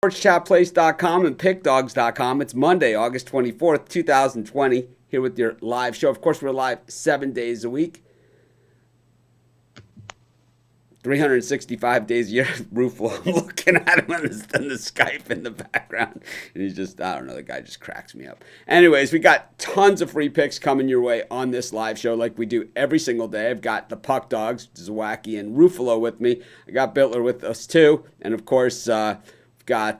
SportsChatPlace.com and PickDogs.com. It's Monday, August 24th, 2020, here with your live show. Of course, we're live 7 days a week, 365 days a year. Rueful, I'm looking at him on the Skype in the background, and he's just, I don't know, the guy just cracks me up. Anyways, we got tons of free picks coming your way on this live show like we do every single day. I've got the Puck Dogs, Zawacki, and Ruffalo with me. I got Bittler with us too, and of course, got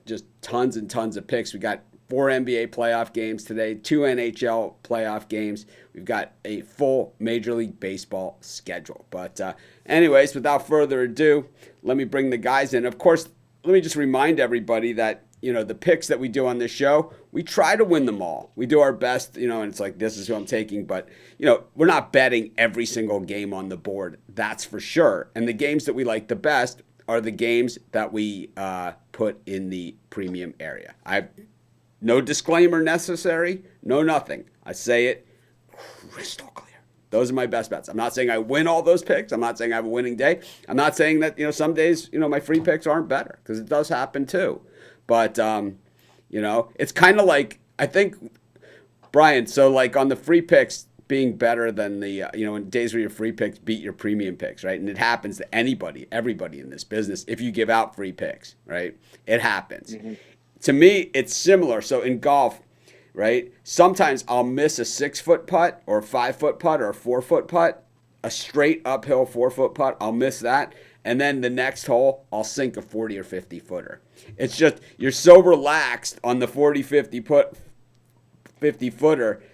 just tons and tons of picks. We got 4 NBA playoff games today, 2 NHL playoff games. We've got a full Major League Baseball schedule. But anyways, without further ado, let me bring the guys in. Of course, let me just remind everybody that, the picks that we do on this show, we try to win them all. We do our best, and it's like, this is who I'm taking. But, we're not betting every single game on the board. That's for sure. And the games that we like the best are the games that we put in the premium area. No disclaimer necessary, no nothing. I say it crystal clear. Those are my best bets. I'm not saying I win all those picks. I'm not saying I have a winning day. I'm not saying that, some days, my free picks aren't better, because it does happen too. But, it's kind of like, I think, Brian, so like on the free picks, being better than the, in days where your free picks beat your premium picks, right? And it happens to everybody in this business if you give out free picks, right? It happens. Mm-hmm. To me, it's similar. So in golf, right, sometimes I'll miss a 6-foot putt or a 5-foot putt or a 4-foot putt, a straight uphill 4-foot putt, I'll miss that. And then the next hole, I'll sink a 40 or 50 footer. It's just, you're so relaxed on the 40, 50 footer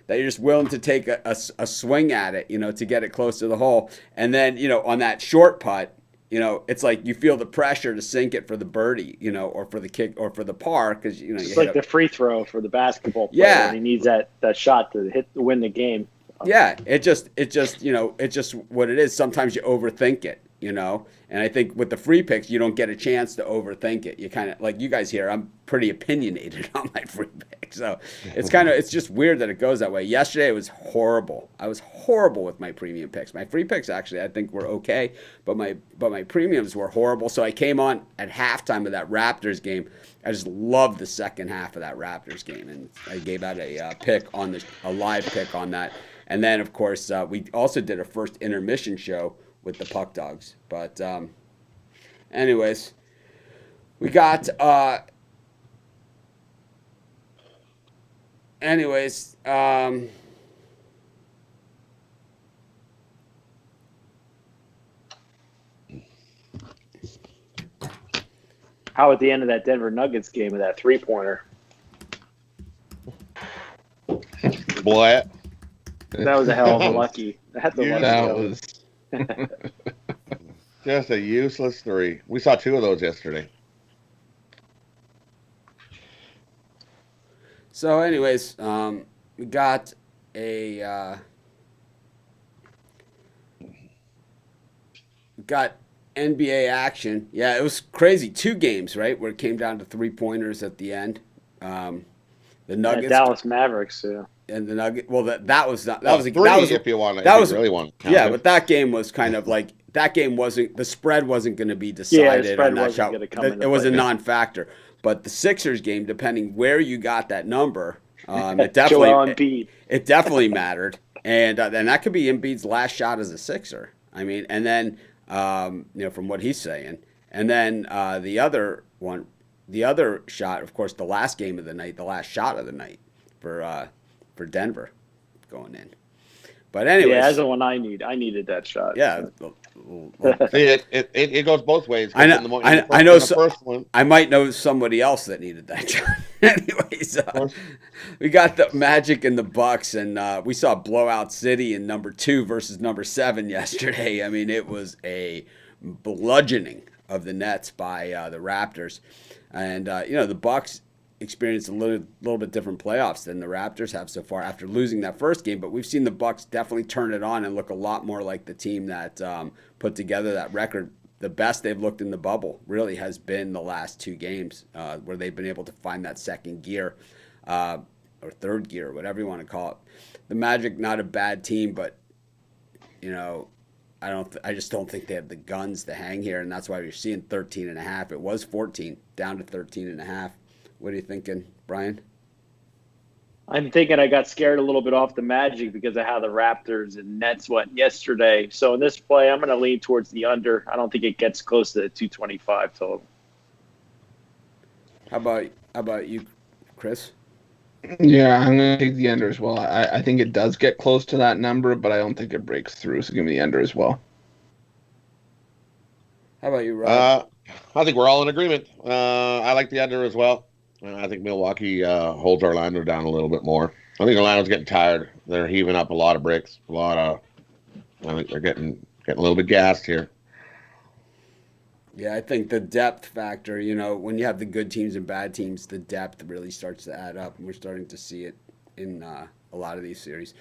that you're just willing to take a swing at it, to get it close to the hole. And then, on that short putt, it's like you feel the pressure to sink it for the birdie, or for the kick or for the par, because, it's like the free throw for the basketball player. Yeah. When he needs that shot to win the game. Yeah, it's just what it is. Sometimes you overthink it, and I think with the free picks, you don't get a chance to overthink it. You kind of, like you guys here, I'm pretty opinionated on my free picks. So it's just weird that it goes that way. Yesterday it was horrible. I was horrible with my premium picks. My free picks, actually, I think were okay, but my premiums were horrible. So I came on at halftime of that Raptors game. I just loved the second half of that Raptors game, and I gave out a live pick on that. And then, of course, we also did a first intermission show with the Puck Dogs. But anyways, we got how at the end of that Denver Nuggets game with that 3-pointer? What? That was a hell of a lucky. That was just a useless 3. We saw 2 of those yesterday. So, anyways, we got a NBA action. Yeah, it was crazy. 2 games, right, where it came down to 3-pointers at the end. The Nuggets, Dallas Mavericks, yeah. And the Nuggets. Well, that was not. If you want, really want. Yeah, but that game was kind of like, that game wasn't, the spread wasn't going to be decided. Yeah, the spread wasn't shot. Going to come into It was play. a non-factor. But the Sixers game, depending where you got that number, it definitely mattered, and that could be Embiid's last shot as a Sixer. I mean, and then from what he's saying, and then the other shot, of course, the last game of the night, the last shot of the night for Denver going in. But anyway, yeah, that's the one I need. I needed that shot. Yeah. It goes both ways. I know. I might know somebody else that needed that shot. Anyways, we got the Magic and the Bucks, and we saw Blowout City in number 2 versus number 7 yesterday. I mean, it was a bludgeoning of the Nets by the Raptors, and the Bucks experienced a little bit different playoffs than the Raptors have so far after losing that first game. But we've seen the Bucks definitely turn it on and look a lot more like the team that put together that record. The best they've looked in the bubble really has been the last 2 games where they've been able to find that second gear or third gear, whatever you want to call it. The Magic, not a bad team, but I just don't think they have the guns to hang here, and that's why you're seeing 13.5. It was 14, down to 13.5. What are you thinking, Brian? I'm thinking I got scared a little bit off the Magic because of how the Raptors and Nets went yesterday. So in this play, I'm going to lean towards the under. I don't think it gets close to the 225 total. How about you, Chris? Yeah, I'm going to take the under as well. I think it does get close to that number, but I don't think it breaks through. So give me the under as well. How about you, Rob? I think we're all in agreement. I like the under as well. I think Milwaukee holds Orlando down a little bit more. I think Orlando's getting tired. They're heaving up a lot of bricks. I think they're getting a little bit gassed here. Yeah, I think the depth factor, when you have the good teams and bad teams, the depth really starts to add up, and we're starting to see it in a lot of these series.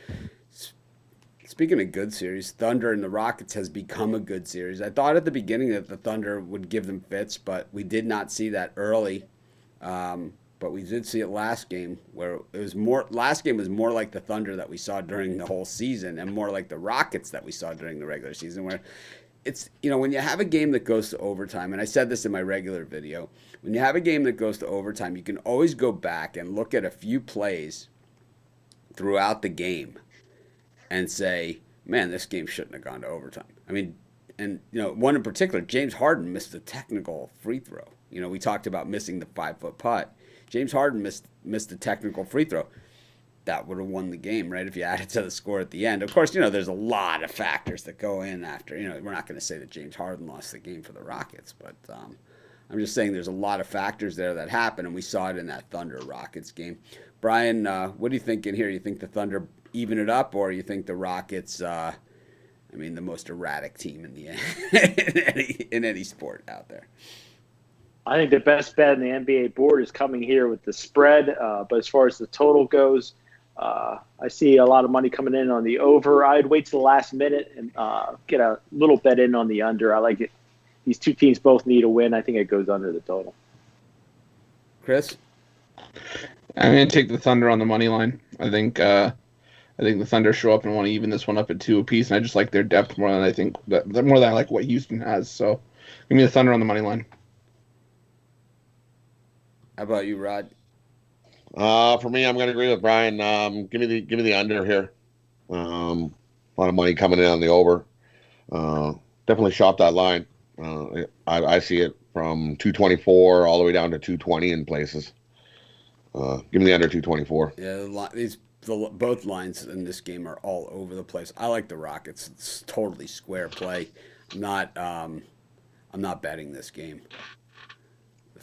Speaking of good series, Thunder and the Rockets has become a good series. I thought at the beginning that the Thunder would give them fits, but we did not see that early. But we did see it last game, where it was more. Last game was more like the Thunder that we saw during the whole season, and more like the Rockets that we saw during the regular season, where it's, when you have a game that goes to overtime, and I said this in my regular video, when you have a game that goes to overtime, you can always go back and look at a few plays throughout the game and say, man, this game shouldn't have gone to overtime. I mean, and, one in particular, James Harden missed a technical free throw. We talked about missing the 5-foot putt. James Harden missed a technical free throw. That would have won the game, right, if you added to the score at the end. Of course, there's a lot of factors that go in after. We're not going to say that James Harden lost the game for the Rockets, but I'm just saying there's a lot of factors there that happen, and we saw it in that Thunder-Rockets game. Brian, what do you think in here? You think the Thunder even it up, or you think the Rockets, the most erratic team in the in any sport out there? I think the best bet in the NBA board is coming here with the spread. But as far as the total goes, I see a lot of money coming in on the over. I'd wait till the last minute and get a little bet in on the under. I like it. These two teams both need a win. I think it goes under the total. Chris? I'm going to take the Thunder on the money line. I think the Thunder show up and want to even this one up at 2 apiece, and I just like their depth more than I like what Houston has. So give me the Thunder on the money line. How about you, Rod? For me, I'm going to agree with Brian. Give me the under here. A lot of money coming in on the over. Definitely shop that line. I see it from 224 all the way down to 220 in places. Give me the under 224. Yeah, both lines in this game are all over the place. I like the Rockets. It's totally square play. I'm not betting this game.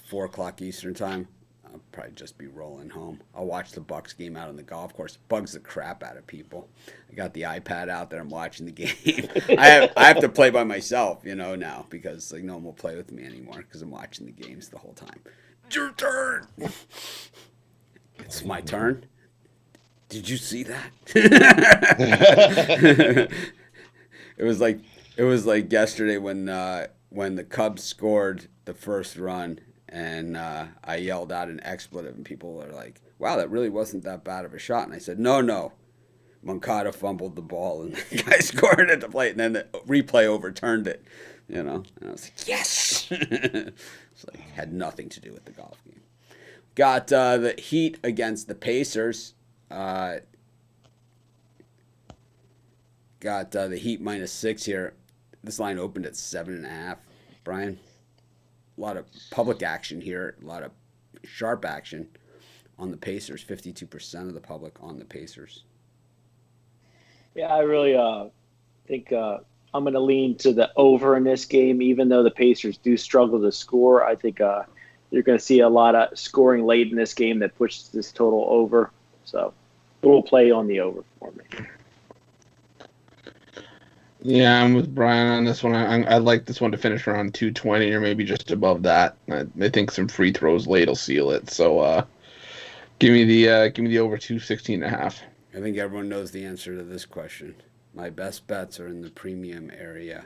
4 o'clock Eastern time, I'll probably just be rolling home. I'll watch the Bucks game out on the golf course. Bugs the crap out of people. I got the iPad out there. I'm watching the game. I have to play by myself, now, because no one will play with me anymore because I'm watching the games the whole time. It's your turn. It's my turn. Did you see that? It was like yesterday when the Cubs scored the first run. And I yelled out an expletive, and people are like, wow, that really wasn't that bad of a shot. And I said, no. Moncada fumbled the ball, and the guy scored at the plate, and then the replay overturned it, And I was like, yes! It's had nothing to do with the golf game. Got the Heat against the Pacers. Got the Heat -6 here. This line opened at 7.5. Brian? A lot of public action here, a lot of sharp action on the Pacers. 52% of the public on the Pacers. Yeah, I really think I'm going to lean to the over in this game, even though the Pacers do struggle to score. I think you're going to see a lot of scoring late in this game that pushes this total over. So we'll play on the over for me. Yeah, I'm with Brian on this one. I'd like this one to finish around 220 or maybe just above that. I think some free throws late will seal it. So give me the over 216.5. I think everyone knows the answer to this question. My best bets are in the premium area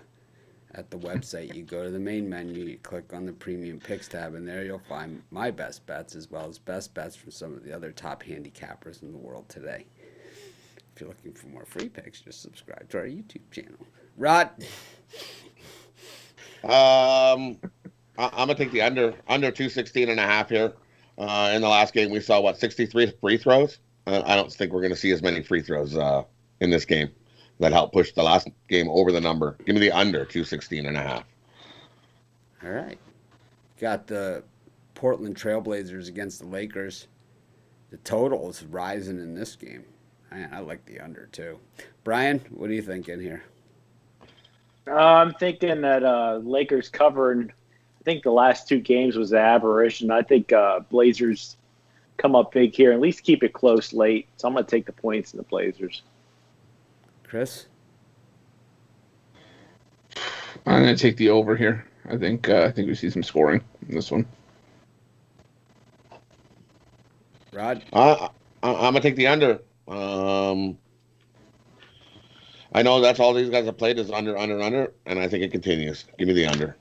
at the website. You go to the main menu, you click on the premium picks tab, and there you'll find my best bets as well as best bets from some of the other top handicappers in the world today. If you're looking for more free picks, just subscribe to our YouTube channel. Rod. I'm gonna take the under 216.5 here. In the last game, we saw 63 free throws. I don't think we're gonna see as many free throws in this game. That helped push the last game over the number. Give me the under 216.5. All right. Got the Portland Trailblazers against the Lakers. The total is rising in this game. I like the under too. Brian, what are you thinking here? I'm thinking that Lakers covering. I think the last two games was an aberration. I think Blazers come up big here. At least keep it close late. So I'm going to take the points in the Blazers. Chris? I'm going to take the over here. I think we see some scoring in this one. Rod? I'm gonna take the under. I know that's all these guys have played is under, and I think it continues. Give me the under.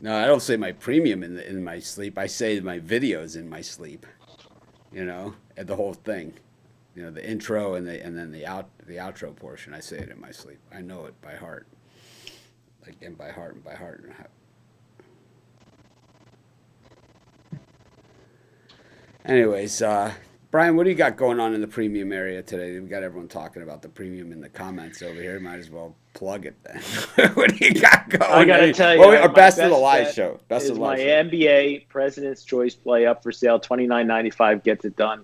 No, I don't say my premium in my sleep. I say my videos in my sleep. You know, and the whole thing. You know, the intro and then the outro portion. I say it in my sleep. I know it by heart. Like and by heart. Anyways, Brian, what do you got going on in the premium area today? We got everyone talking about the premium in the comments over here. Might as well plug it then. What do you got going? I got to tell you, our best of the live show. Best of the live my show. NBA President's Choice play up for sale. $29.95 gets it done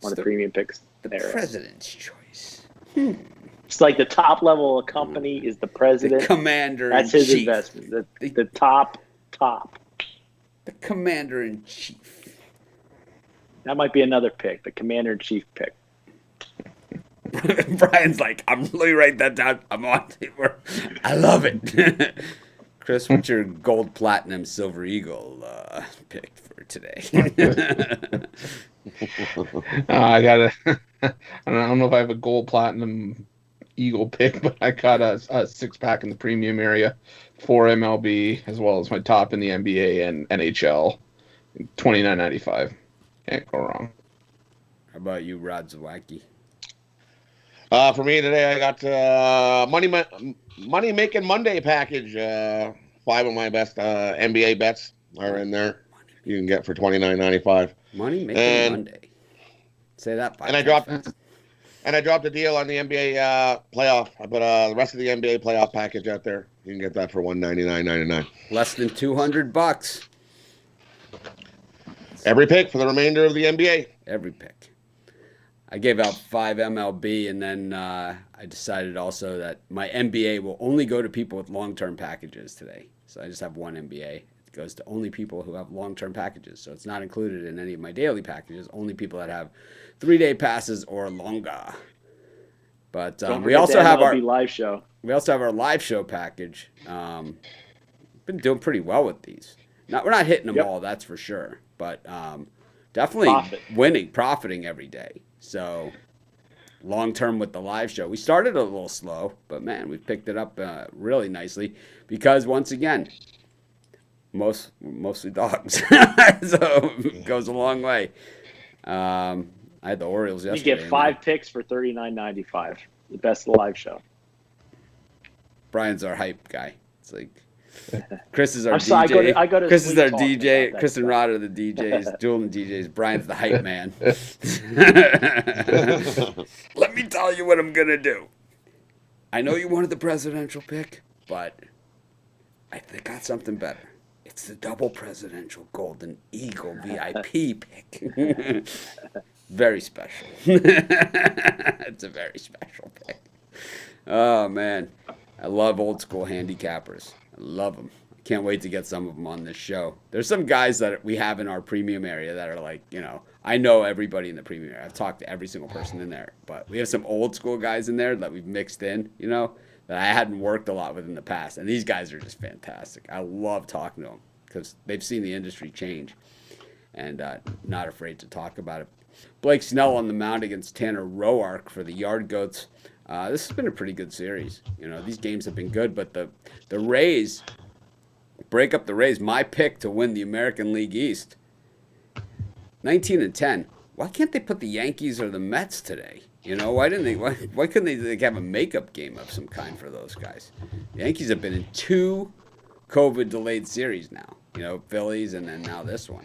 on the premium picks. The area. President's Choice. It's like the top level of company is the president. The commander. That's his investment. The top. The commander in chief. That might be another pick, the commander-in-chief pick. Brian's like, let me write that down. I'm on paper. I love it. Chris, what's your gold, platinum, silver eagle pick for today? I got I don't know if I have a gold, platinum, eagle pick, but I got a 6-pack in the premium area for MLB, as well as my top in the NBA and NHL, $29.95. Can't go wrong. How about you, Rod Zawacki? For me today, I got money making Monday package. 5 of my best NBA bets are in there. You can get for $29.95. Money making Monday. Say that. And I dropped a deal on the NBA playoff. I put the rest of the NBA playoff package out there. You can get that for $199.99. Less than $200. Every pick for the remainder of the NBA. Every pick. I gave out 5 MLB, and then I decided also that my NBA will only go to people with long-term packages today. So I just have one NBA. It goes to only people who have long-term packages. So it's not included in any of my daily packages. Only people that have 3-day passes or longer. But we also have our live show. We also have our live show package. Been doing pretty well with these. We're not hitting them all, that's for sure. But definitely profiting every day. So long term with the live show. We started a little slow, but man, we picked it up really nicely because once again, mostly dogs. So it goes a long way. I had the Orioles yesterday. You get 5 picks for $39.95. The best live show. Brian's our hype guy. It's like Chris is our DJ. Sorry, I go to Chris is our talk DJ. Chris and Rod are the DJs, dueling DJs. Brian's the hype man. Let me tell you what I'm going to do. I know you wanted the presidential pick, but I got something better. It's the double presidential Golden Eagle VIP pick. Very special. It's a very special pick. Oh, man. I love old school handicappers. I love them. I can't wait to get some of them on this show. There's some guys that we have in our premium area that are like, I know everybody in the premium area. I've talked to every single person in there. But we have some old school guys in there that we've mixed in, that I hadn't worked a lot with in the past. And these guys are just fantastic. I love talking to them because they've seen the industry change and not afraid to talk about it. Blake Snell on the mound against Tanner Roark for the Yard Goats. This has been a pretty good series. These games have been good, but the Rays, break up the Rays. My pick to win the American League East, 19-10. Why can't they put the Yankees or the Mets today? You know, why didn't they? Why couldn't they like, have a makeup game of some kind for those guys? The Yankees have been in 2 COVID delayed series now. You know, Phillies and then now this one.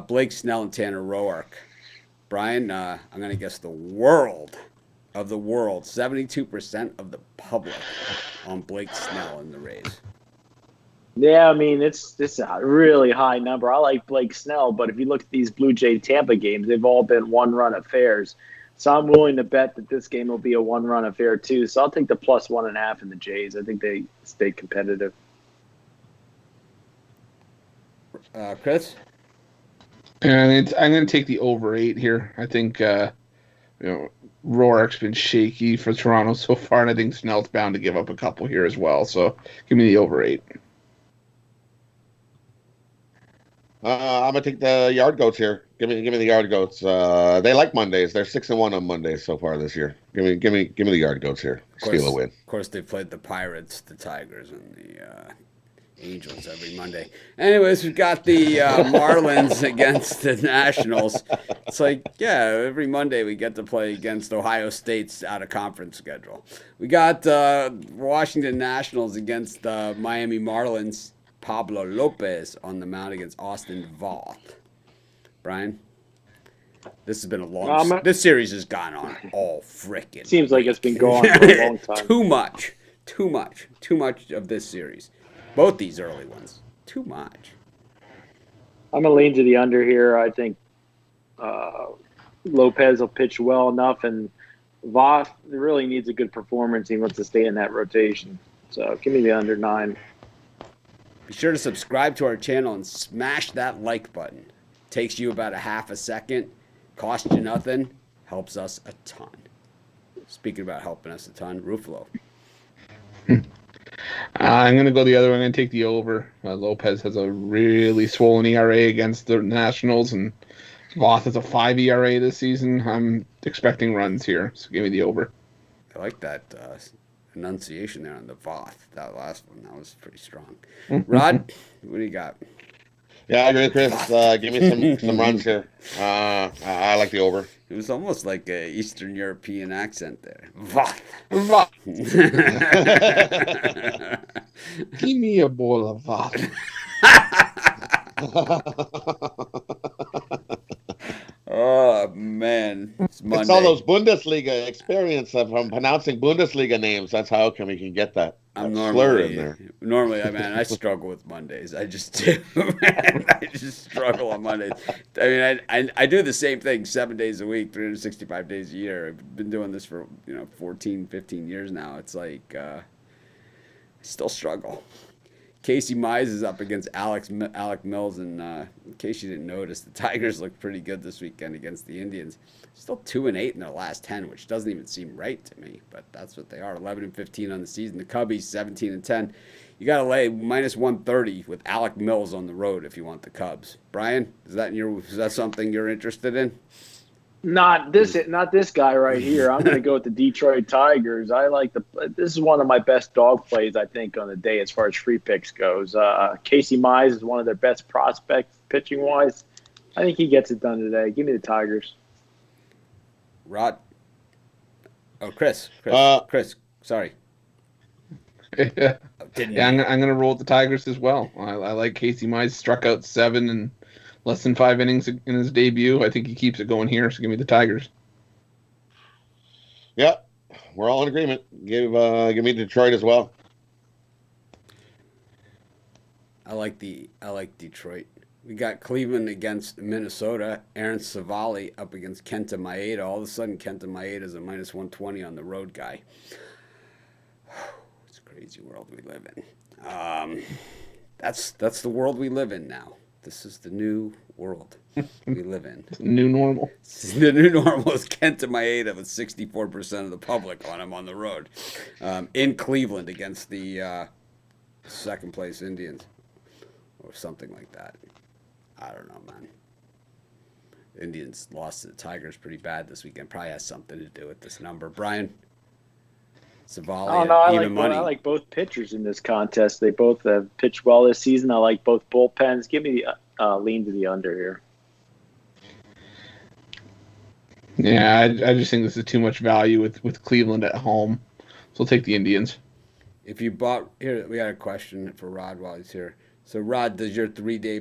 Blake Snell and Tanner Roark. Brian, I'm gonna guess the world, 72% of the public on Blake Snell and the Rays. Yeah, I mean, it's a really high number. I like Blake Snell, but if you look at these Blue Jay Tampa games, they've all been one-run affairs. So I'm willing to bet that this game will be a one-run affair too. So I'll take the plus 1.5 in the Jays. I think they stay competitive. Chris? And I'm going to take the over 8 here. I think Roark's been shaky for Toronto so far, and I think Snell's bound to give up a couple here as well. So give me the over 8. I'm gonna take the Yard Goats here. Give me the Yard Goats. They like Mondays. They're 6-1 on Mondays so far this year. Give me the Yard Goats here. Steal a win. Of course, they played the Pirates, the Tigers, and the Angels every Monday. Anyways, we've got the Marlins against the Nationals. It's like, yeah, every Monday we get to play against Ohio State's out-of-conference schedule. We got Washington Nationals against the Miami Marlins. Pablo Lopez on the mound against Austin Voth. Brian, this has been a long. This series has gone on all frickin'. Seems like it's been going on for a long time. Too much of this series. Both these early ones. Too much. I'm gonna lean to the under here. I think Lopez will pitch well enough, and Voth really needs a good performance. He wants to stay in that rotation. So give me the under 9. Be sure to subscribe to our channel and smash that like button. Takes you about a half a second, costs you nothing, helps us a ton. Speaking about helping us a ton, Ruffalo. I'm going to go the other way. I'm going to take the over. Lopez has a really swollen ERA against the Nationals, and Voth has a 5 ERA this season. I'm expecting runs here, so give me the over. I like that enunciation there on the Voth. That last one, that was pretty strong. Rod, what do you got? Yeah, I agree with Chris. Give me some runs here. I like the over. It was almost like an Eastern European accent there. Voth. Give me a bowl of Voth. Oh, man. It's Monday. It's all those Bundesliga experience from pronouncing Bundesliga names. That's how come we can get that slur in there. Normally, I struggle with Mondays. I just do, man. I just struggle on Mondays. I mean, I do the same thing 7 days a week, 365 days a year. I've been doing this for, 14, 15 years now. It's like, I still struggle. Casey Mize is up against Alec Mills, and in case you didn't notice, the Tigers looked pretty good this weekend against the Indians. Still 2-8 in their last 10, which doesn't even seem right to me, but that's what they are. 11-15 on the season. The Cubbies 17-10. You got to lay minus 130 with Alec Mills on the road if you want the Cubs. Brian, is that something you're interested in? Not this guy right here. I'm going to go with the Detroit Tigers. This is one of my best dog plays, I think, on the day as far as free picks goes. Casey Mize is one of their best prospects pitching wise. I think he gets it done today. Give me the Tigers. Rod. Oh, Chris. Sorry. Yeah, I'm going to roll with the Tigers as well. I like Casey Mize. Struck out 7 and less than 5 innings in his debut. I think he keeps it going here, so give me the Tigers. Yeah, we're all in agreement. Give me Detroit as well. I like Detroit. We got Cleveland against Minnesota. Aaron Savali up against Kenta Maeda. All of a sudden, Kenta Maeda is a minus 120 on the road guy. It's a crazy world we live in. That's the world we live in now. This is the new world we live in. New normal. The new normal is Kenta Maeda with 64% of the public on him on the road in Cleveland against the second place Indians or something like that. I don't know, man. Indians lost to the Tigers pretty bad this weekend. Probably has something to do with this number. Brian? Savali, I like both pitchers in this contest. They both have pitched well this season. I like both bullpens. Give me the lean to the under here. Yeah, I just think this is too much value with Cleveland at home. So we'll take the Indians. If you bought here, we got a question for Rod while he's here. So Rod, does your 3-day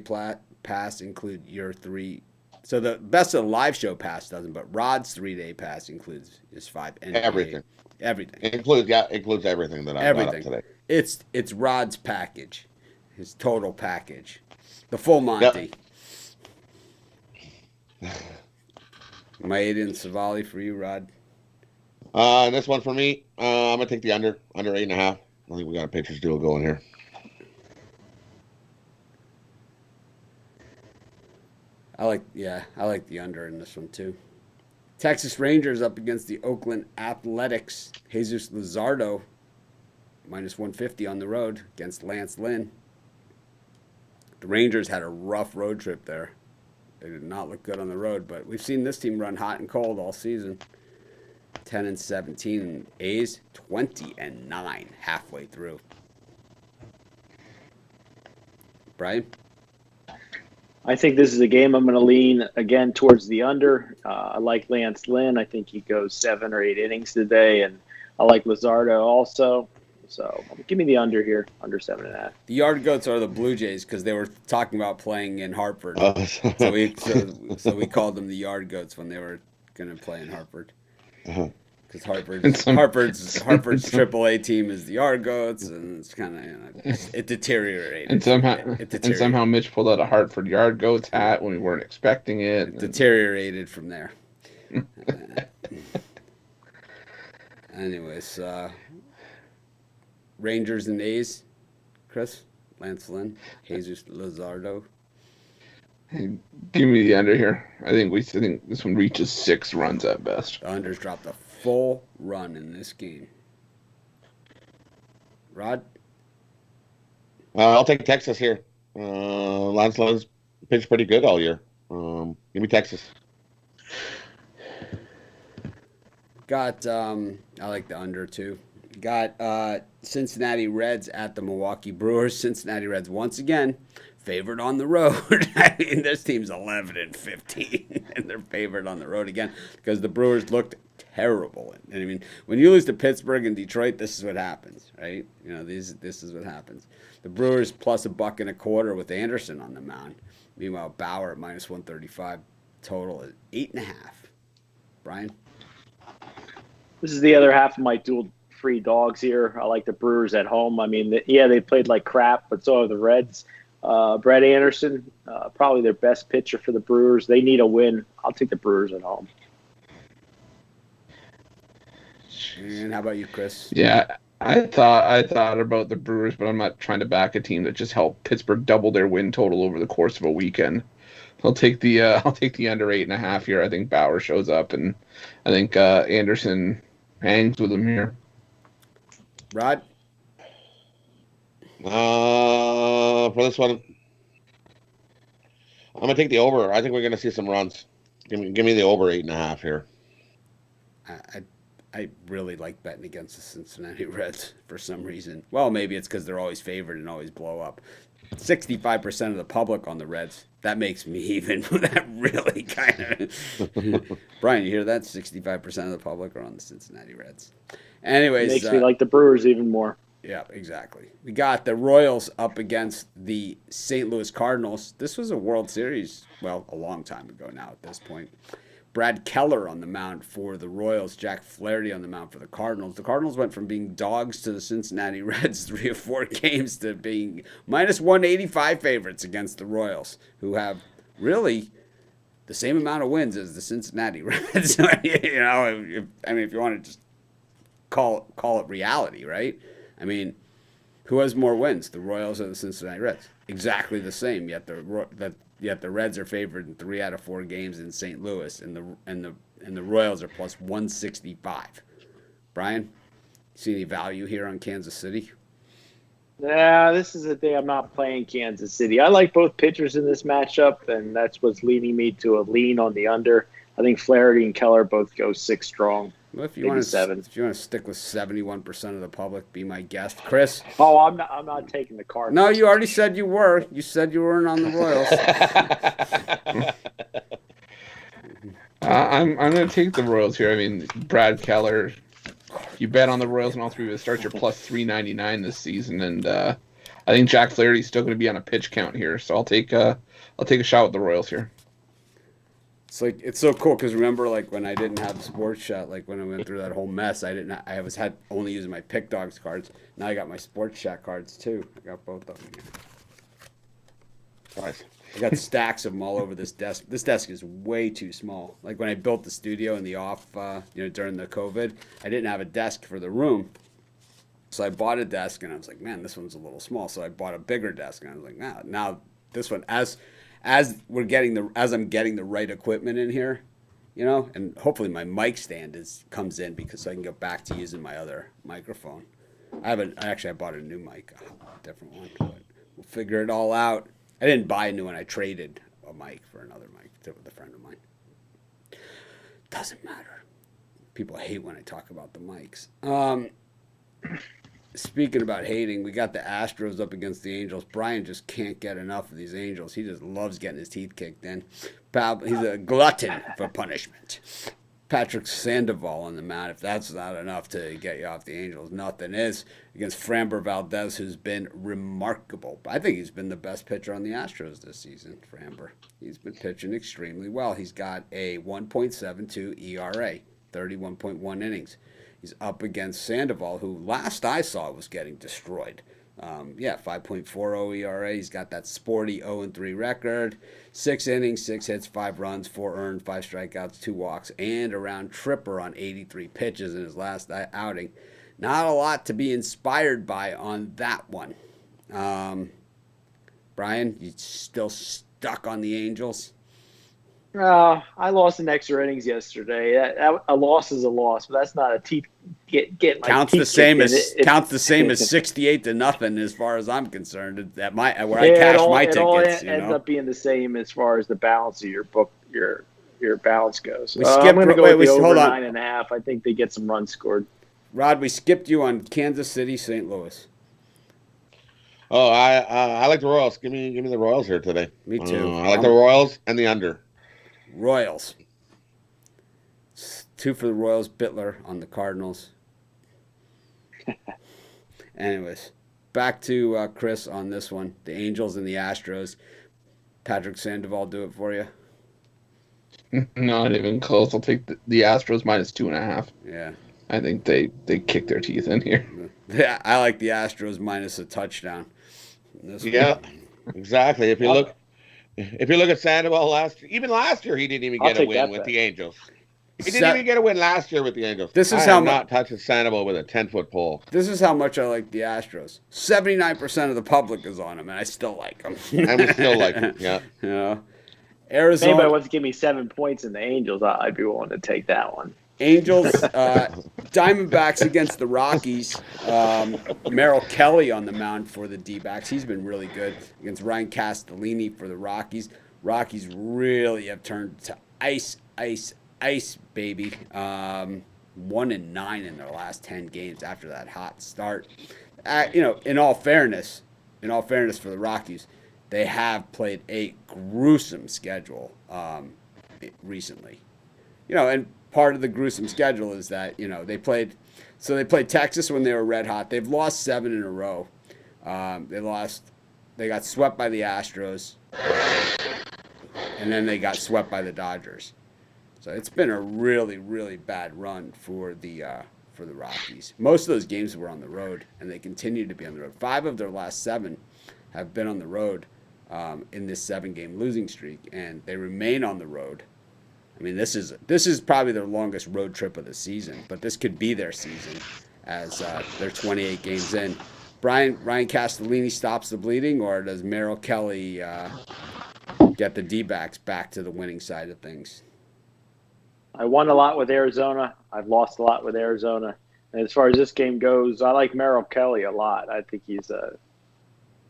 pass include your three? So the best of the live show pass doesn't, but Rod's 3-day pass includes his 5 NBA. Everything. Everything. Includes everything that I got up today. It's Rod's package, his total package, the full Monty. Yep. Maeda and Savali for you, Rod. And this one for me, I'm gonna take the under 8.5. I think we got a pitcher's duel going here. I like the under in this one too. Texas Rangers up against the Oakland Athletics. Jesus Luzardo, -150 on the road against Lance Lynn. The Rangers had a rough road trip there. They did not look good on the road, but we've seen this team run hot and cold all season. 10-17, and A's 20-9 halfway through. Brian? I think this is a game I'm going to lean again towards the under. I like Lance Lynn. I think he goes 7 or 8 innings today, and I like Luzardo also. So give me the under here, under 7.5. The Yard Goats are the Blue Jays because they were talking about playing in Hartford. So we called them the Yard Goats when they were going to play in Hartford. Because Hartford's AAA team is the Yard Goats, and it's kind of it deteriorated. And somehow Mitch pulled out a Hartford Yard Goats hat when we weren't expecting it. It deteriorated from there. Anyways, Rangers and A's, Chris, Lance Lynn, Jesus Luzardo. Hey, give me the under here. I think this one reaches 6 runs at best. The under's dropped a full run in this game. Rod? I'll take Texas here. Lance Lynn's pitched pretty good all year. Give me Texas. Got I like the under too. Got Cincinnati Reds at the Milwaukee Brewers. Cincinnati Reds once again favored on the road. I mean, this team's 11-15, and they're favored on the road again because the Brewers looked terrible. And I mean, when you lose to Pittsburgh and Detroit, this is what happens, right? You know, this is what happens. The Brewers plus $1.25 with Anderson on the mound. Meanwhile, Bauer at -135. Total is 8.5. Brian? This is the other half of my dual free dogs here. I like the Brewers at home. I mean, they played like crap, but so have the Reds. Brett Anderson, probably their best pitcher for the Brewers. They need a win. I'll take the Brewers at home. And how about you, Chris? Yeah, I thought about the Brewers, but I'm not trying to back a team that just helped Pittsburgh double their win total over the course of a weekend. I'll take the under 8.5 here. I think Bauer shows up, and I think Anderson hangs with him here. Rod? For this one, I'm gonna take the over. I think we're gonna see some runs. Give me the over 8.5 here. I really like betting against the Cincinnati Reds for some reason. Well, maybe it's because they're always favored and always blow up. 65% of the public on the Reds. That makes me even. That really kind of. Brian, you hear that? 65% of the public are on the Cincinnati Reds. Anyways, makes me like the Brewers even more. Yeah, exactly. We got the Royals up against the St. Louis Cardinals. This was a World Series, well, a long time ago now at this point. Brad Keller on the mound for the Royals, Jack Flaherty on the mound for the Cardinals. The Cardinals went from being dogs to the Cincinnati Reds 3 or 4 games to being -185 favorites against the Royals, who have really the same amount of wins as the Cincinnati Reds. You know, if you want to just call it reality, right? I mean, who has more wins, the Royals or the Cincinnati Reds? Exactly the same. Yet the Reds are favored in 3 out of 4 games in St. Louis, and the Royals are plus 165. Brian, see any value here on Kansas City? Yeah, this is a day I'm not playing Kansas City. I like both pitchers in this matchup, and that's what's leading me to a lean on the under. I think Flaherty and Keller both go 6 strong. Well, if you want to stick with 71% of the public, be my guest, Chris. Oh, I'm not taking the Cardinals. No, you already said you were. You said you weren't on the Royals. I'm going to take the Royals here. I mean, Brad Keller. You bet on the Royals and all three of the starts. You're plus 399 this season, and I think Jack Flaherty's still going to be on a pitch count here. So I'll take a shot with the Royals here. It's so cool because remember, like when I didn't have the sports shot, like when I went through that whole mess, I was only using my Pick Dogs cards. Now I got my sports shot cards too. I got both of them. Nice. I got stacks of them all over this desk. This desk is way too small. Like when I built the studio in the off, during the COVID, I didn't have a desk for the room. So I bought a desk and I was like, man, this one's a little small. So I bought a bigger desk and I was like, now this one, as I'm getting the right equipment in here, and hopefully my mic stand comes in because I can go back to using my other microphone. I bought a new mic, a different one, but we'll figure it all out. I didn't buy a new one. I traded a mic for another mic with a friend of mine. Doesn't matter. People hate when I talk about the mics. Speaking about hating, we got the Astros up against the Angels. Brian just can't get enough of these Angels. He just loves getting his teeth kicked in. He's a glutton for punishment. Patrick Sandoval on the mound. If that's not enough to get you off the Angels, nothing is. Against Framber Valdez, who's been remarkable. I think he's been the best pitcher on the Astros this season, Framber. He's been pitching extremely well. He's got a 1.72 ERA, 31.1 innings. He's up against Sandoval, who last I saw was getting destroyed. 5.40 ERA. He's got that sporty 0-3 record. 6 innings, 6 hits, 5 runs, 4 earned, 5 strikeouts, 2 walks, and a round tripper on 83 pitches in his last outing. Not a lot to be inspired by on that one. Brian, you still stuck on the Angels? I lost in extra innings yesterday. A loss is a loss, but that's not a teeth get my counts teeth the same kicked as in. counts the same as 68-0 as far as I'm concerned. I cash my tickets. It all ends up being the same as far as the balance of your book, your balance goes. I'm going to go with the over 9.5. I think they get some runs scored. Rod, we skipped you on Kansas City, St. Louis. Oh, I like the Royals. Give me the Royals here today. Me too. I like the Royals and the under. Royals. 2 for the Royals. Bittler on the Cardinals. Anyways, back to Chris on this one. The Angels and the Astros. Patrick Sandoval do it for you? Not even close. I'll take the Astros minus 2.5. Yeah. I think they kick their teeth in here. Yeah, I like the Astros minus a touchdown. Yeah, exactly. If you look at Sandoval last year, he didn't even get a win with the Angels. He didn't even get a win last year with the Angels. This is I how am not touching Sandoval with a 10-foot pole. This is how much I like the Astros. 79% of the public is on them, and I still like them. And we still like them. Yeah. Arizona. If anybody wants to give me 7 points in the Angels, I'd be willing to take that one. Angels, Diamondbacks against the Rockies. Merrill Kelly on the mound for the D-backs. He's been really good against Ryan Castellini for the Rockies. Rockies really have turned to ice, baby. 1-9 in their last 10 games after that hot start. In all fairness for the Rockies, they have played a gruesome schedule recently. And part of the gruesome schedule is that, they played Texas when they were red hot. They've lost 7 in a row. They got swept by the Astros, and then they got swept by the Dodgers. So it's been a really, really bad run for the Rockies. Most of those games were on the road, and they continue to be on the road. 5 of their last 7 have been on the road in this 7-game losing streak, and they remain on the road. I mean, this is probably their longest road trip of the season, but this could be their season as they're 28 games in. Ryan Castellini stops the bleeding, or does Merrill Kelly get the D-backs back to the winning side of things? I won a lot with Arizona. I've lost a lot with Arizona. And as far as this game goes, I like Merrill Kelly a lot. I think he's a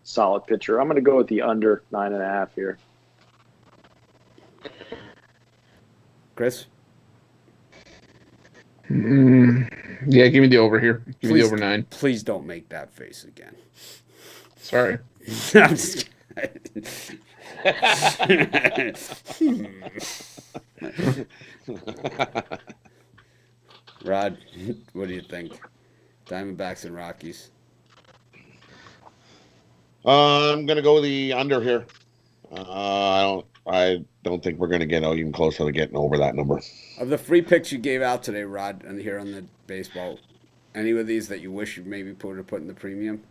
solid pitcher. I'm going to go with the under 9.5 here. Chris? Yeah, give me the over here. Give me the over 9. Please don't make that face again. Sorry. I'm just kidding. Rod, what do you think? Diamondbacks and Rockies. I'm gonna go the under here. I don't think we're gonna get out even closer to getting over that number. Of the free picks you gave out today, Rod, and here on the baseball, any of these that you wish you maybe would have put in the premium?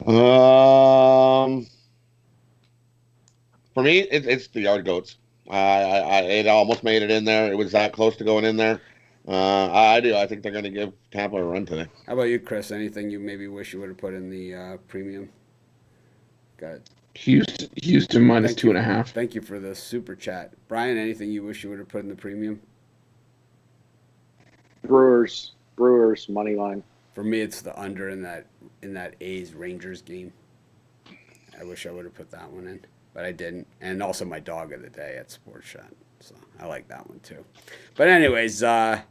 For me, it's the yard goats. It almost made it in there. It was that close to going in there. I do. I think they're going to give Tampa a run today. How about you, Chris? Anything you maybe wish you would have put in the premium? Got it. Houston minus Thank two you. and a half. Thank you for the super chat. Brian, anything you wish you would have put in the premium? Brewers money line. For me, it's the under in that A's Rangers game. I wish I would have put that one in, but I didn't. And also my dog of the day at Sports Shot, so I like that one too. But anyways, I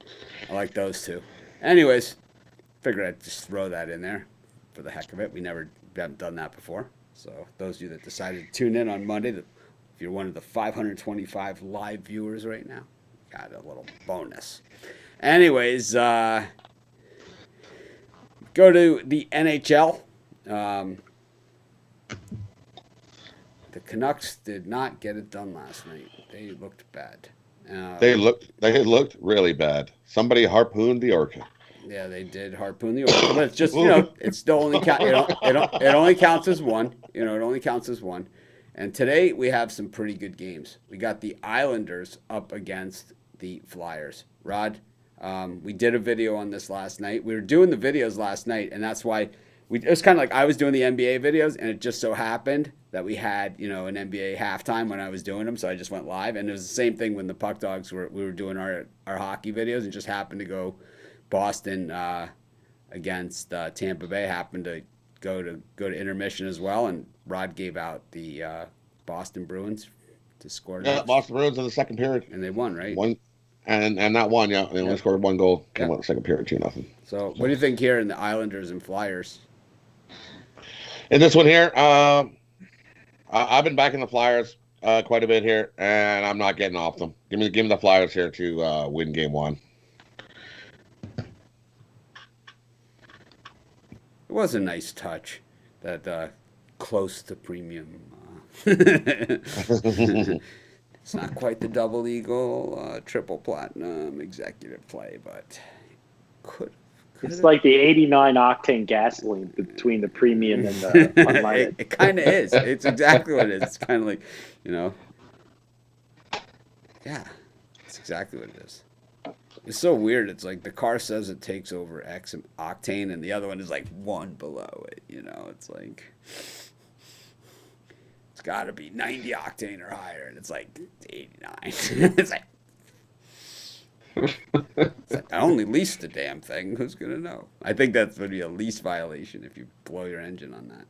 like those two. Anyways, figured I'd just throw that in there for the heck of it. We haven't done that before. So those of you that decided to tune in on Monday, if you're one of the 525 live viewers right now, got a little bonus. Anyways, go to the NHL. The Canucks did not get it done last night. They looked bad. They looked really bad. Somebody harpooned the orca. Yeah, they did harpoon the orca, but it's just it still only it only counts as one. It only counts as one. And today we have some pretty good games. We got the Islanders up against the Flyers. Rod, we did a video on this last night. We were doing the videos last night, and that's why it was kind of like I was doing the NBA videos, and it just so happened that we had an NBA halftime when I was doing them, so I just went live. And it was the same thing when the Puck Dogs we were doing our hockey videos, and just happened to go Boston against Tampa Bay happened to go to intermission as well, and Rod gave out the Boston Bruins to score. Yeah, Boston Bruins in the second period, and they won, right? And that one, yeah, they only scored one goal. Came out in the second period, 2-0. So, what do you think here in the Islanders and Flyers? In this one here, I've been backing the Flyers quite a bit here, and I'm not getting off them. Give me the Flyers here to win Game 1. It was a nice touch, that close to premium. It's not quite the double eagle, triple platinum executive play, but could. It's like the 89 octane gasoline between the premium and the unleaded. It kind of is. It's exactly what it is. It's kind of like, yeah, it's exactly what it is. It's so weird. It's like the car says it takes over X octane, and the other one is like 1 below it. It's like it's got to be 90 octane or higher, and it's like 89. It's like I only leased the damn thing. Who's gonna know? I think that's going to be a lease violation if you blow your engine on that.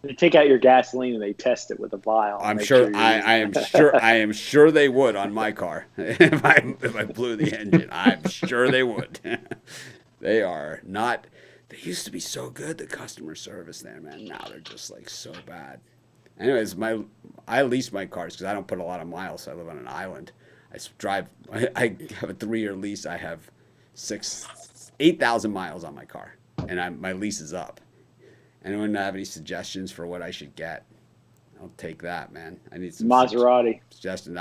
They take out your gasoline and they test it with a vial. I'm sure. I am sure they would on my car if I blew the engine. I'm sure they would. They are not. They used to be so good, the customer service there, man. Now they're just like so bad. Anyways, I lease my cars because I don't put a lot of miles. So I live on an island. I have a 3-year lease. I have 8,000 miles on my car, and my lease is up. Anyone have any suggestions for what I should get? I'll take that, man. I need some Maserati suggestions.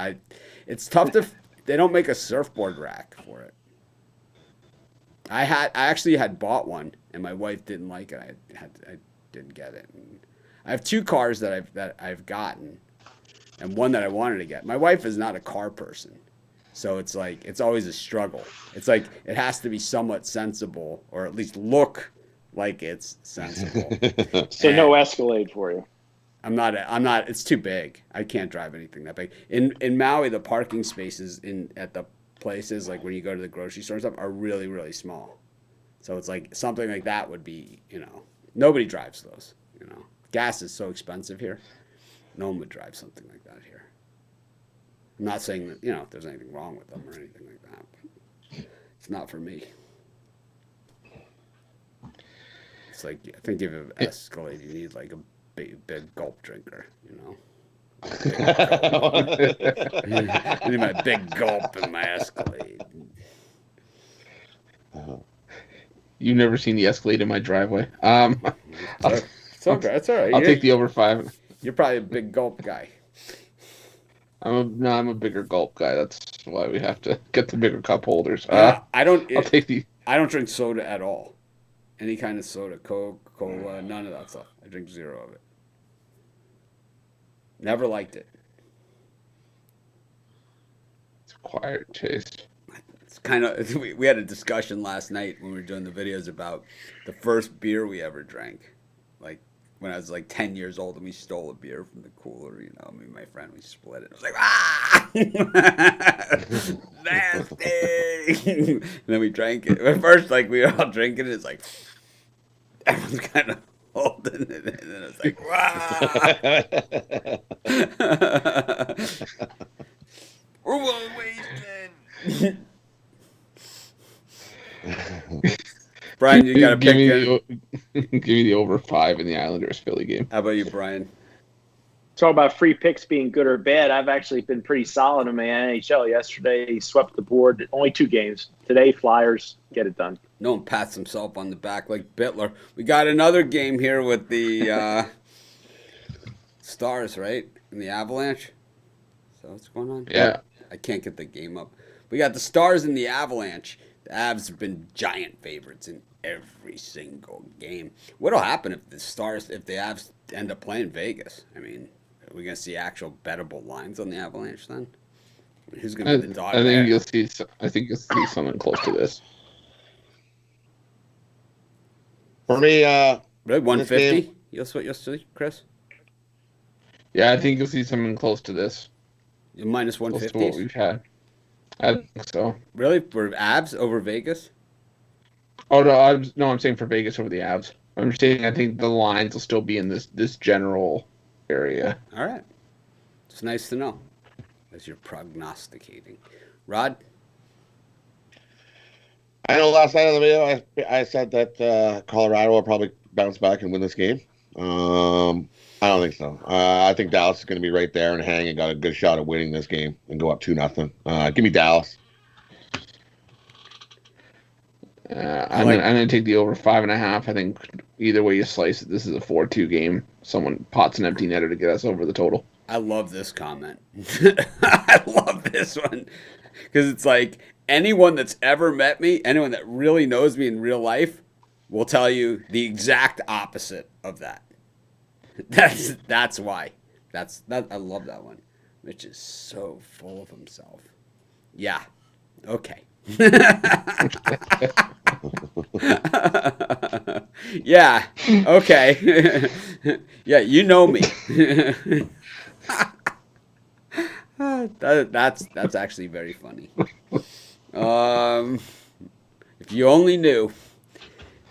It's tough to. They don't make a surfboard rack for it. I actually had bought one, and my wife didn't like it. I didn't get it. And I have 2 cars that I've gotten, and one that I wanted to get. My wife is not a car person, so it's like it's always a struggle. It's like it has to be somewhat sensible, or at least look like it's sensible. So no Escalade for you. I'm not. It's too big. I can't drive anything that big. In Maui, the parking spaces at the places like when you go to the grocery store and stuff are really, really small. So it's like something like that would be. Nobody drives those. Gas is so expensive here. No one would drive something like that here. I'm not saying that there's anything wrong with them or anything like that. But it's not for me. It's like I think if you have Escalade, you need like a big gulp drinker, I need my big gulp and my Escalade. You've never seen the Escalade in my driveway. It's okay. It's all right. I'll take the over 5. You're probably a big gulp guy. I'm a bigger gulp guy. That's why we have to get the bigger cup holders. I'll take the. I don't drink soda at all. Any kind of soda, Coke, Cola, none of that stuff. I drink zero of it. Never liked it. It's acquired taste. It's kind of. We had a discussion last night when we were doing the videos about the first beer we ever drank. Like when I was like 10 years old and we stole a beer from the cooler, me and my friend, we split it. I was like, ah! Nasty! And then we drank it. At first, like, we were all drinking it. It's like, everyone's kind of holding it. And then it's like, wow! We're well wasted! Brian, you got to pick Give me the over 5 in the Islanders Philly game. How about you, Brian? Talk about free picks being good or bad. I've actually been pretty solid in my NHL. Yesterday, he swept the board. Only 2 games. Today, Flyers, get it done. No one pats himself on the back like Bittler. We got another game here with the Stars, right? And the Avalanche. So what's going on? Yeah. I can't get the game up. We got the Stars and the Avalanche. The Avs have been giant favorites in every single game. What'll happen if the Avs end up playing Vegas? I mean, are we going to see actual bettable lines on the Avalanche then? I mean, who's going to be the dog? I think you'll see something close to this. For me, Really, 150? You'll see, Chris? Yeah, I think you'll see something close to this. Minus Close to 150? what we've had. I think so. Really? For Avs over Vegas? Oh no, I'm saying for Vegas over the Avs. I'm saying I think the lines will still be in this general area. All right. It's nice to know as you're prognosticating. Rod? I know last night of the video I said that Colorado will probably bounce back and win this game. I don't think so. I think Dallas is going to be right there and hang and got a good shot at winning this game and go up 2-0. Give me Dallas. I'm gonna take the over 5.5. I think either way you slice it, this is a 4-2 game. Someone pots an empty netter to get us over the total. I love this comment. I love this one because it's like anyone that's ever met me, anyone that really knows me in real life, will tell you the exact opposite of that. That's why. I love that one. Mitch is so full of himself. Yeah. Okay. Yeah. Okay. Yeah, you know me. That's actually very funny. If you only knew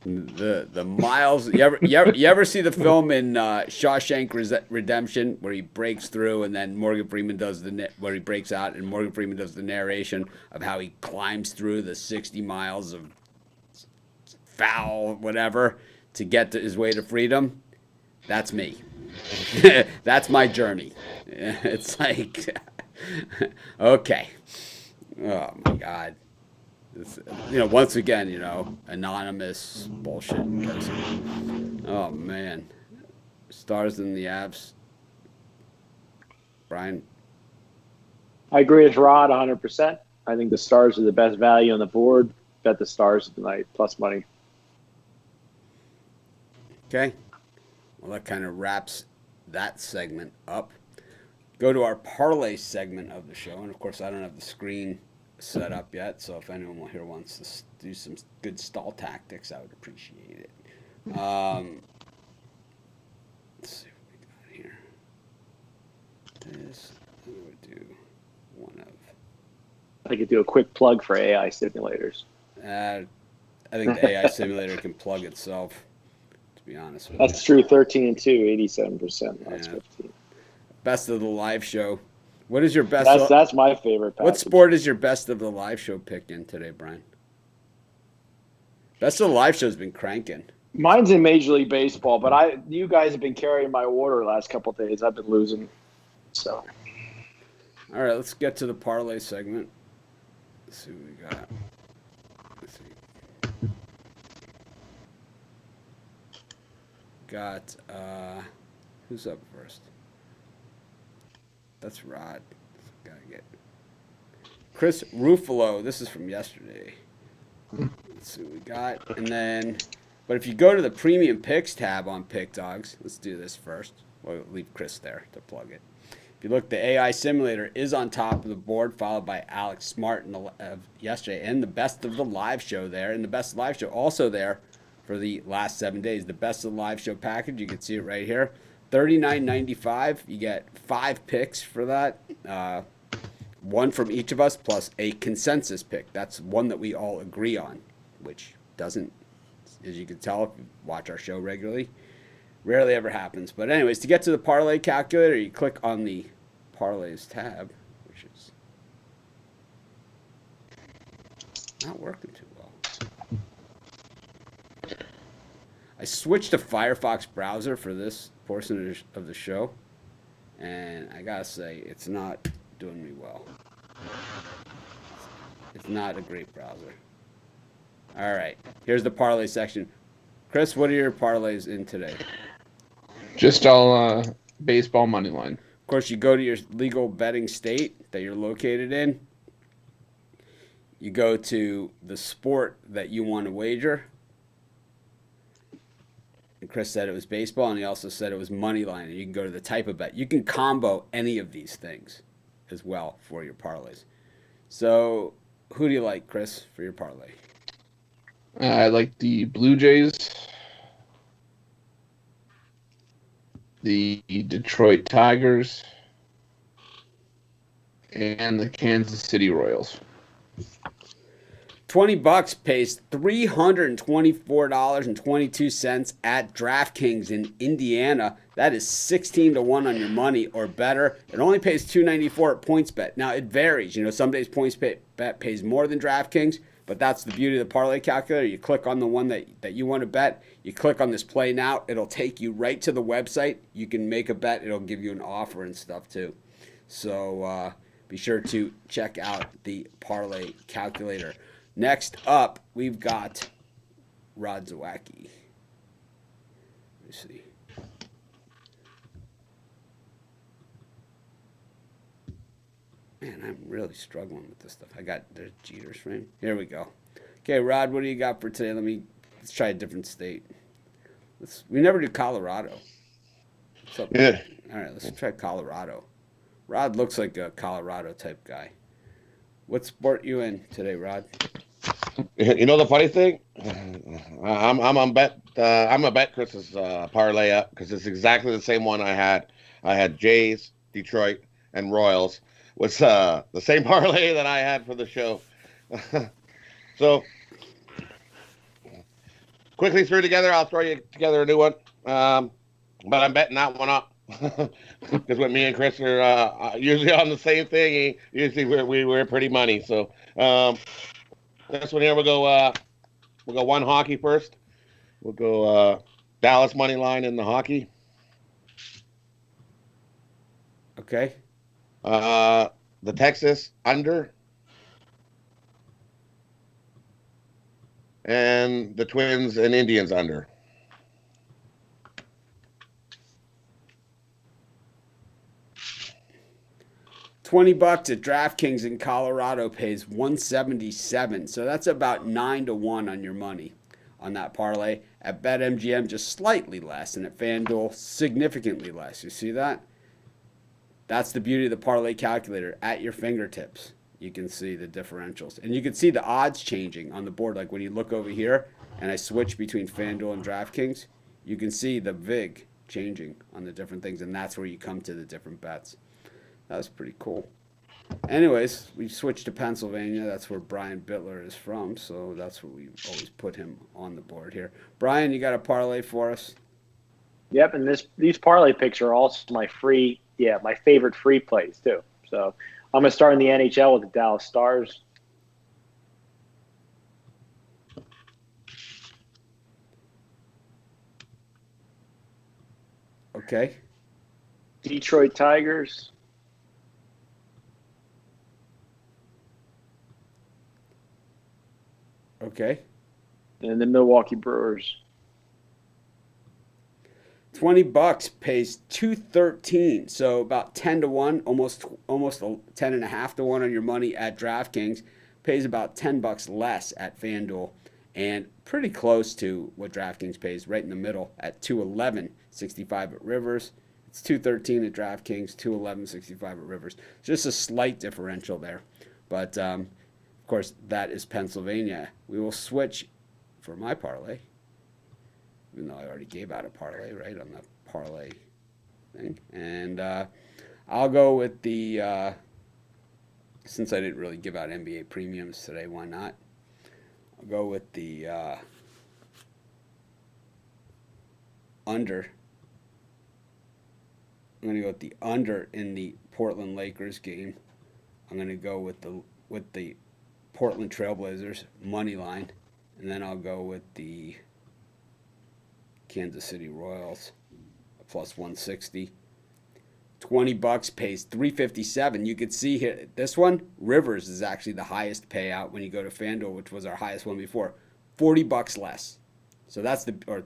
the miles. You ever see the film in Shawshank Redemption where he breaks through and then Morgan Freeman does where he breaks out and Morgan Freeman does the narration of how he climbs through the 60 miles of foul whatever to get to his way to freedom? That's me. That's my journey. It's like, okay. Oh my God. Once again, anonymous bullshit person. Oh man, Stars and the Avs. Brian, I agree with Rod 100%. I think the Stars are the best value on the board. Bet the Stars tonight plus money. Okay. Well, that kind of wraps that segment up. Go to our parlay segment of the show, and of course, I don't have the screen set up yet, so if anyone here wants to do some good stall tactics, I would appreciate it. Let's see what we got here. This I would do one of. I could do a quick plug for AI simulators. I think the AI simulator can plug itself. To be honest with That's true. 13-2, 87%. That's 15. Best of the live show. What is your best? That's my favorite package. What sport is your best of the live show pick in today, Brian? Best of the live show's been cranking. Mine's in Major League Baseball, but you guys have been carrying my water the last couple of days. I've been losing. So All right, let's get to the parlay segment. Let's see what we got. Let's see. Got who's up first? That's Rod. Gotta get Chris Ruffalo. This is from yesterday. Let's see what we got. And then, but if you go to the premium picks tab on Pick Dogs, let's do this first. We'll leave Chris there to plug it. If you look, the AI simulator is on top of the board, followed by Alex Smart yesterday, and the best of the live show there, and the best live show also there for the last 7 days. The best of the live show package, you can see it right here, $39.95. You get 5 picks for that, one from each of us plus a consensus pick. That's one that we all agree on, which doesn't, as you can tell if you watch our show regularly, rarely ever happens. But anyways, to get to the parlay calculator, you click on the parlays tab, which is not working too well. I switched to Firefox browser for this portion of the show, and I gotta say, it's not doing me well. It's not a great browser. All right, here's the parlay section. Chris, what are your parlays in today? Just all baseball money line. Of course, you go to your legal betting state that you're located in. You go to the sport that you want to wager. And Chris said it was baseball, and he also said it was money line. And you can go to the type of bet. You can combo any of these things as well for your parlays. So, who do you like, Chris, for your parlay? I like the Blue Jays, the Detroit Tigers, and the Kansas City Royals. $20 pays $324.22 at DraftKings in Indiana. That is 16-1 on your money or better. It only pays $2.94 at PointsBet. Now it varies. You know, some days PointsBet pays more than DraftKings, but that's the beauty of the parlay calculator. You click on the one that you want to bet. You click on this play now. It'll take you right to the website. You can make a bet. It'll give you an offer and stuff too. So be sure to check out the parlay calculator. Next up, we've got Rod Zawacki. Let me see. Man, I'm really struggling with this stuff. There's Jeter's frame. Here we go. Okay, Rod, what do you got for today? Let's try a different state. We never do Colorado. What's up? Yeah. All right, let's try Colorado. Rod looks like a Colorado type guy. What sport you in today, Rod? You know the funny thing, I'm on bet. I'm a bet Chris's parlay up because it's exactly the same one I had. I had Jays, Detroit, and Royals. Was the same parlay that I had for the show. So quickly threw together. I'll throw you together a new one. But I'm betting that one up because when me and Chris are usually on the same thing, usually we're pretty money. So. This one here, we'll go one hockey first. We'll go Dallas money line in the hockey. Okay. The Texas under. And the Twins and Indians under. $20 at DraftKings in Colorado pays $177. So that's about 9-1 on your money on that parlay. At BetMGM, just slightly less, and at FanDuel, significantly less. You see that? That's the beauty of the parlay calculator. At your fingertips, you can see the differentials. And you can see the odds changing on the board. Like when you look over here and I switch between FanDuel and DraftKings, you can see the VIG changing on the different things, and that's where you come to the different bets. That was pretty cool. Anyways, we switched to Pennsylvania. That's where Brian Bittler is from, so that's where we always put him on the board here. Brian, you got a parlay for us? Yep, and these parlay picks are also my favorite free plays too. So I'm gonna start in the NHL with the Dallas Stars. Okay. Detroit Tigers. Okay. And the Milwaukee Brewers. $20 pays 213, so about 10-1, almost 10.5 to 1 on your money at DraftKings. Pays about $10 less at FanDuel, and pretty close to what DraftKings pays, right in the middle at 211.65 at Rivers. It's 213 at DraftKings, 211.65 at Rivers. Just a slight differential there, but of course that is Pennsylvania. We will switch for my parlay. Even though I already gave out a parlay, right, on the parlay thing. And I'll go with the, since I didn't really give out NBA premiums today, why not? I'll go with the under. I'm going to go with the under in the Portland Lakers game. I'm going to go with the Portland Trailblazers money line. And then I'll go with the Kansas City Royals plus 160. $20 pays 357. You could see here this one, Rivers is actually the highest payout when you go to FanDuel, which was our highest one before. $40 less. So that's or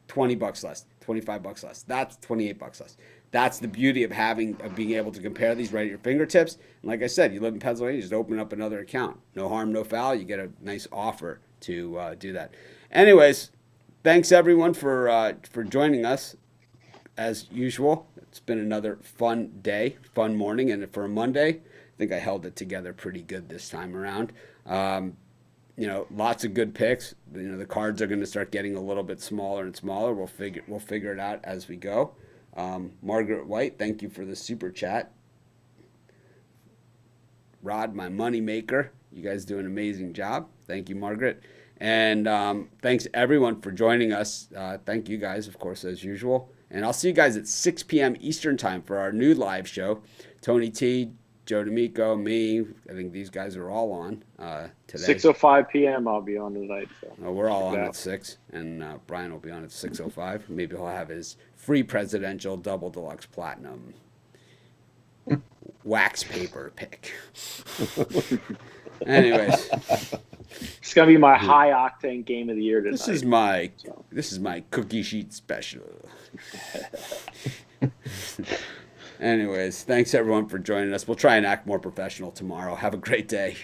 $20 less, $25 less. That's $28 less. That's the beauty of being able to compare these right at your fingertips. And like I said, you live in Pennsylvania, just open up another account. No harm, no foul. You get a nice offer to do that. Anyways, thanks everyone for joining us as usual. It's been another fun day, fun morning, and for a Monday, I think I held it together pretty good this time around. Lots of good picks. The cards are going to start getting a little bit smaller and smaller. We'll figure it out as we go. Margaret White, thank you for the super chat. Rod, my money maker, you guys do an amazing job. Thank you, Margaret. And thanks everyone for joining us. Thank you guys, of course, as usual. And I'll see you guys at 6 p.m. Eastern time for our new live show. Tony T, Joe D'Amico, me. I think these guys are all on today. 6:05 p.m. I'll be on tonight. So. We're all on at 6, and Brian will be on at 6:05. Maybe he'll have his free presidential double deluxe platinum wax paper pick. Anyways. It's gonna be my high octane game of the year tonight. This is my cookie sheet special. Anyways, thanks everyone for joining us. We'll try and act more professional tomorrow. Have a great day.